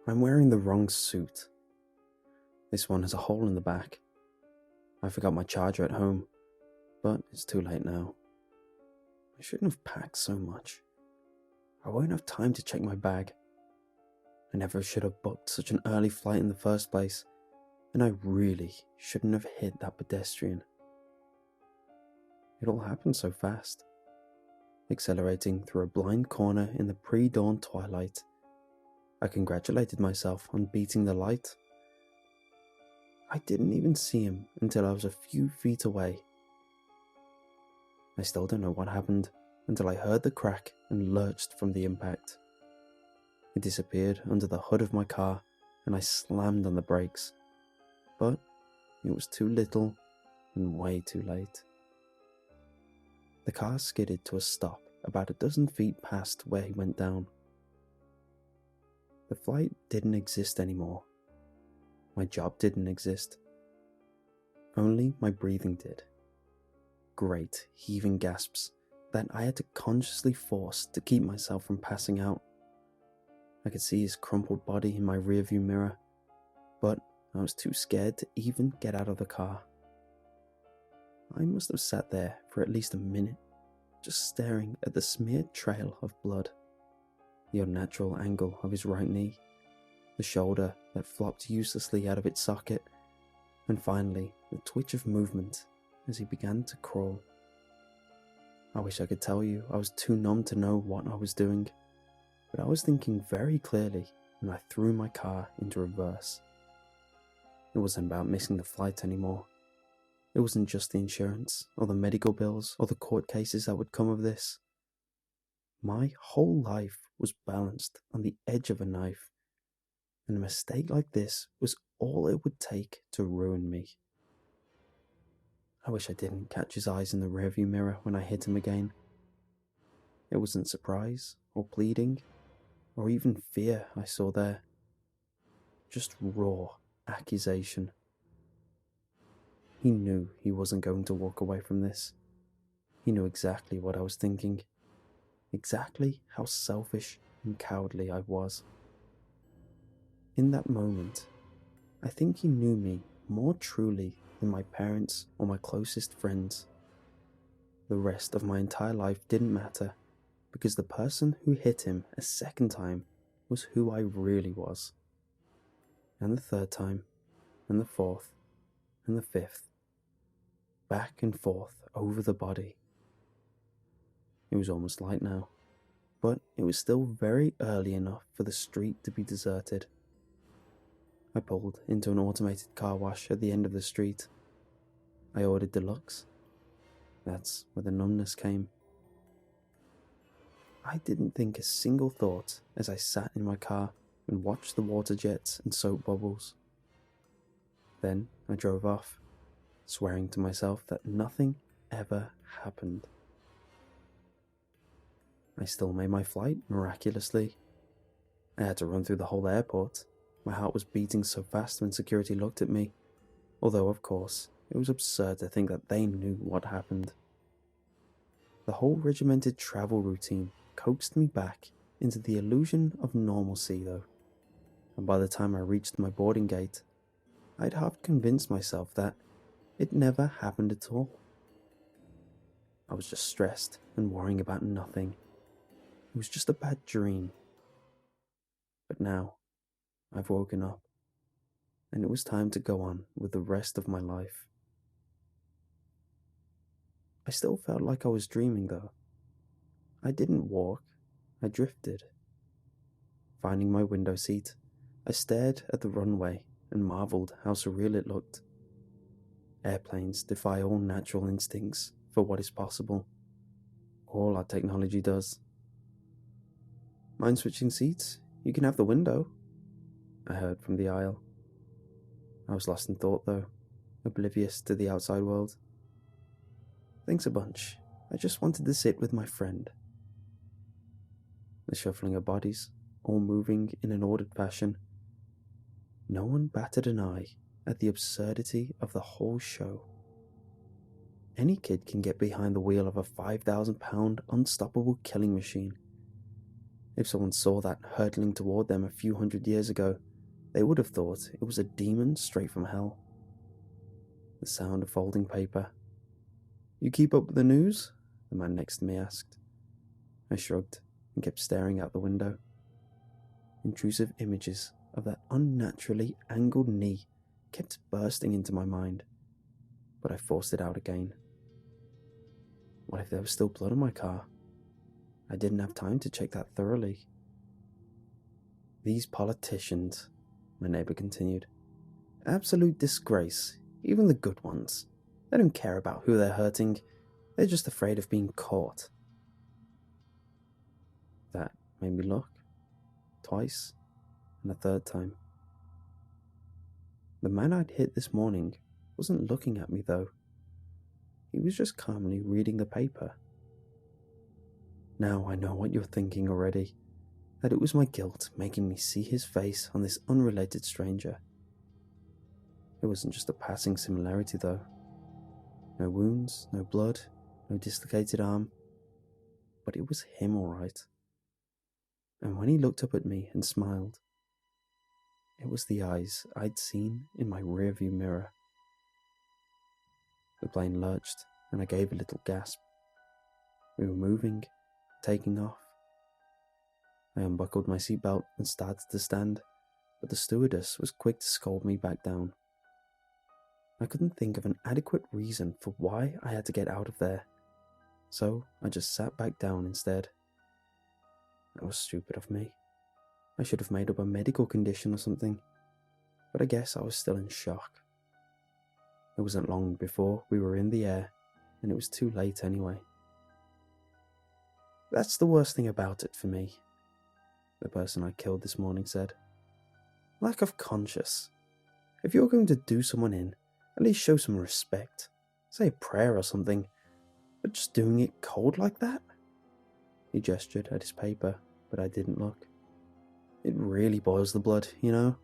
I'm wearing the wrong suit. This one has a hole in the back. I forgot my charger at home, but it's too late now. I shouldn't have packed so much. I won't have time to check my bag. I never should have booked such an early flight in the first place, and I really shouldn't have hit that pedestrian. It all happened so fast. Accelerating through a blind corner in the pre-dawn twilight, I congratulated myself on beating the light. I didn't even see him until I was a few feet away. I still don't know what happened until I heard the crack and lurched from the impact. It disappeared under the hood of my car and I slammed on the brakes. But it was too little and way too late. The car skidded to a stop about a dozen feet past where he went down. The flight didn't exist anymore. My job didn't exist. Only my breathing did. Great heaving gasps that I had to consciously force to keep myself from passing out. I could see his crumpled body in my rearview mirror, but I was too scared to even get out of the car. I must have sat there for at least a minute, just staring at the smeared trail of blood, the unnatural angle of his right knee, the shoulder that flopped uselessly out of its socket, and finally the twitch of movement as he began to crawl. I wish I could tell you I was too numb to know what I was doing, but I was thinking very clearly when I threw my car into reverse. It wasn't about missing the flight anymore. It wasn't just the insurance, or the medical bills, or the court cases that would come of this. My whole life was balanced on the edge of a knife, and a mistake like this was all it would take to ruin me. I wish I didn't catch his eyes in the rearview mirror when I hit him again. It wasn't surprise, or pleading, or even fear I saw there. Just raw accusation. He knew he wasn't going to walk away from this. He knew exactly what I was thinking, exactly how selfish and cowardly I was. In that moment, I think he knew me more truly than my parents or my closest friends. The rest of my entire life didn't matter, because the person who hit him a second time was who I really was. And the third time, and the fourth, and the fifth. Back and forth over the body. It was almost light now, but it was still very early enough for the street to be deserted. I pulled into an automated car wash at the end of the street. I ordered deluxe. That's where the numbness came. I didn't think a single thought as I sat in my car and watched the water jets and soap bubbles. Then I drove off, swearing to myself that nothing ever happened. I still made my flight, miraculously. I had to run through the whole airport. My heart was beating so fast when security looked at me, although of course it was absurd to think that they knew what happened. The whole regimented travel routine coaxed me back into the illusion of normalcy though, and by the time I reached my boarding gate, I'd half convinced myself that it never happened at all. I was just stressed and worrying about nothing. It was just a bad dream. But now, I've woken up, and it was time to go on with the rest of my life. I still felt like I was dreaming though. I didn't walk, I drifted. Finding my window seat, I stared at the runway and marveled how surreal it looked. Airplanes defy all natural instincts for what is possible. All our technology does. Mind switching seats? You can have the window, I heard from the aisle. I was lost in thought though, oblivious to the outside world. Thanks a bunch. I just wanted to sit with my friend. The shuffling of bodies, all moving in an ordered fashion. No one batted an eye at the absurdity of the whole show. Any kid can get behind the wheel of a 5,000-pound unstoppable killing machine. If someone saw that hurtling toward them a few hundred years ago, they would have thought it was a demon straight from hell. The sound of folding paper. "You keep up with the news?" the man next to me asked. I shrugged and kept staring out the window. Intrusive images of that unnaturally angled knee kept bursting into my mind, but I forced it out again. What if there was still blood on my car? I didn't have time to check that thoroughly. "These politicians," my neighbour continued. "Absolute disgrace, even the good ones. They don't care about who they're hurting, they're just afraid of being caught." That made me look, twice, and a third time. The man I'd hit this morning wasn't looking at me though. He was just calmly reading the paper. Now I know what you're thinking already, that it was my guilt making me see his face on this unrelated stranger. It wasn't just a passing similarity though. No wounds, no blood, no dislocated arm. But it was him all right. And when he looked up at me and smiled, it was the eyes I'd seen in my rearview mirror. The plane lurched and I gave a little gasp. We were moving, taking off. I unbuckled my seatbelt and started to stand, but the stewardess was quick to scold me back down. I couldn't think of an adequate reason for why I had to get out of there, so I just sat back down instead. That was stupid of me. I should have made up a medical condition or something, but I guess I was still in shock. It wasn't long before we were in the air, and it was too late anyway. "That's the worst thing about it for me," the person I killed this morning said. "Lack of conscience. If you're going to do someone in, at least show some respect. Say a prayer or something, but just doing it cold like that?" He gestured at his paper, but I didn't look. "It really boils the blood, you know."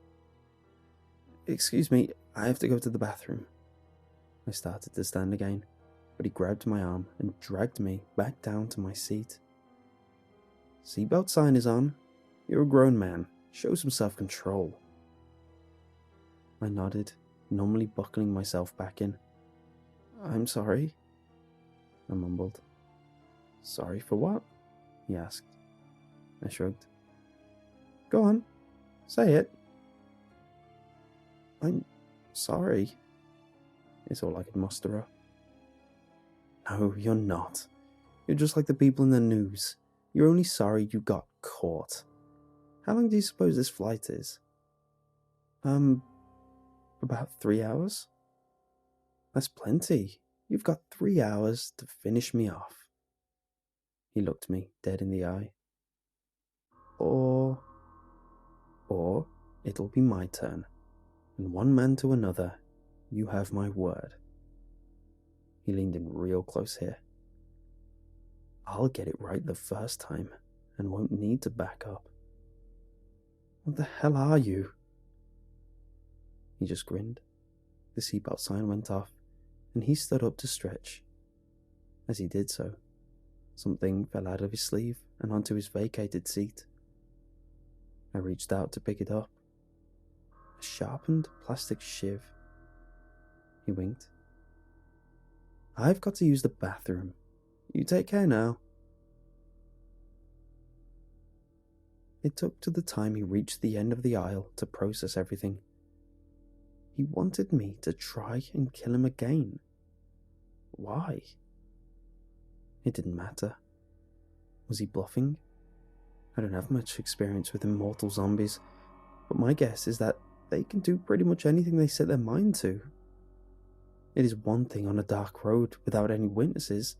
"Excuse me, I have to go to the bathroom." I started to stand again, but he grabbed my arm and dragged me back down to my seat. "Seatbelt sign is on. You're a grown man. Show some self-control." I nodded, numbly buckling myself back in. "I'm sorry," I mumbled. "Sorry for what?" he asked. I shrugged. "Go on, say it." "I'm sorry," is all I could muster up. "No, you're not. You're just like the people in the news. You're only sorry you got caught. How long do you suppose this flight is?" About 3 hours." "That's plenty. You've got 3 hours to finish me off." He looked me dead in the eye. Or it'll be my turn, and one man to another, you have my word." He leaned in real close here. "I'll get it right the first time, and won't need to back up." "What the hell are you?" He just grinned. The seatbelt sign went off, and he stood up to stretch. As he did so, something fell out of his sleeve and onto his vacated seat. I reached out to pick it up. A sharpened plastic shiv. He winked. "I've got to use the bathroom. You take care now." It took to the time he reached the end of the aisle to process everything. He wanted me to try and kill him again. Why? It didn't matter. Was he bluffing? I don't have much experience with immortal zombies, but my guess is that they can do pretty much anything they set their mind to. It is one thing on a dark road without any witnesses,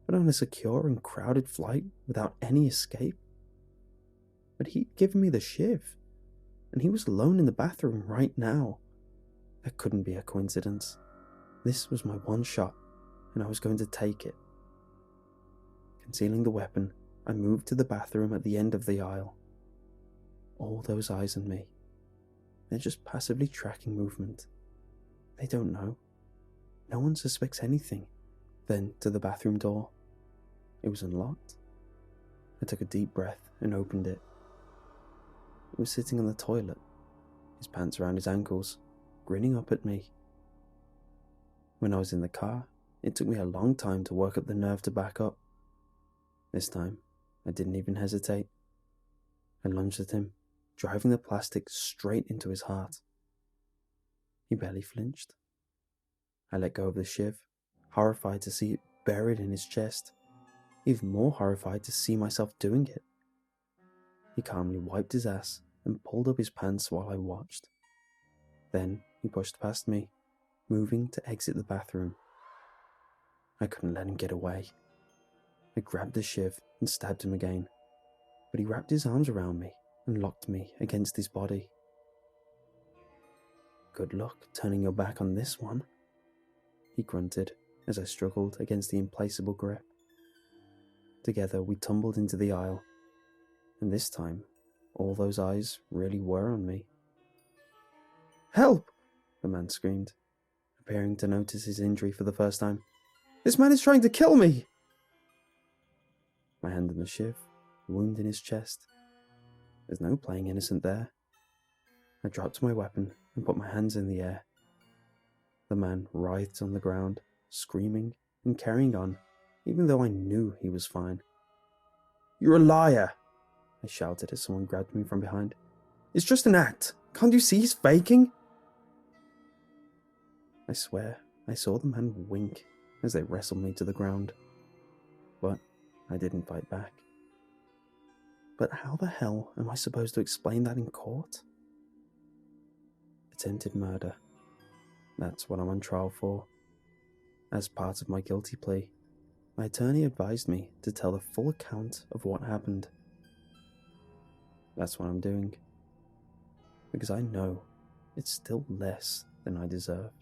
but on a secure and crowded flight without any escape. But he'd given me the shiv, and he was alone in the bathroom right now. That couldn't be a coincidence. This was my one shot, and I was going to take it. Concealing the weapon, I moved to the bathroom at the end of the aisle. All those eyes on me. They're just passively tracking movement. They don't know. No one suspects anything. Then to the bathroom door. It was unlocked. I took a deep breath and opened it. He was sitting on the toilet, his pants around his ankles, grinning up at me. When I was in the car, it took me a long time to work up the nerve to back up. This time, I didn't even hesitate. I lunged at him, driving the plastic straight into his heart. He barely flinched. I let go of the shiv, horrified to see it buried in his chest, even more horrified to see myself doing it. He calmly wiped his ass and pulled up his pants while I watched. Then he pushed past me, moving to exit the bathroom. I couldn't let him get away. I grabbed the shiv and stabbed him again, but he wrapped his arms around me and locked me against his body. "Good luck turning your back on this one," he grunted as I struggled against the implacable grip. Together we tumbled into the aisle, and this time all those eyes really were on me. "Help!" the man screamed, appearing to notice his injury for the first time. "This man is trying to kill me!" My hand on the shiv, the wound in his chest. There's no playing innocent there. I dropped my weapon and put my hands in the air. The man writhed on the ground, screaming and carrying on, even though I knew he was fine. "You're a liar!" I shouted as someone grabbed me from behind. "It's just an act. Can't you see he's faking?" I swear I saw the man wink as they wrestled me to the ground, but I didn't fight back. But how the hell am I supposed to explain that in court? Attempted murder. That's what I'm on trial for. As part of my guilty plea, my attorney advised me to tell the full account of what happened. That's what I'm doing, because I know it's still less than I deserve.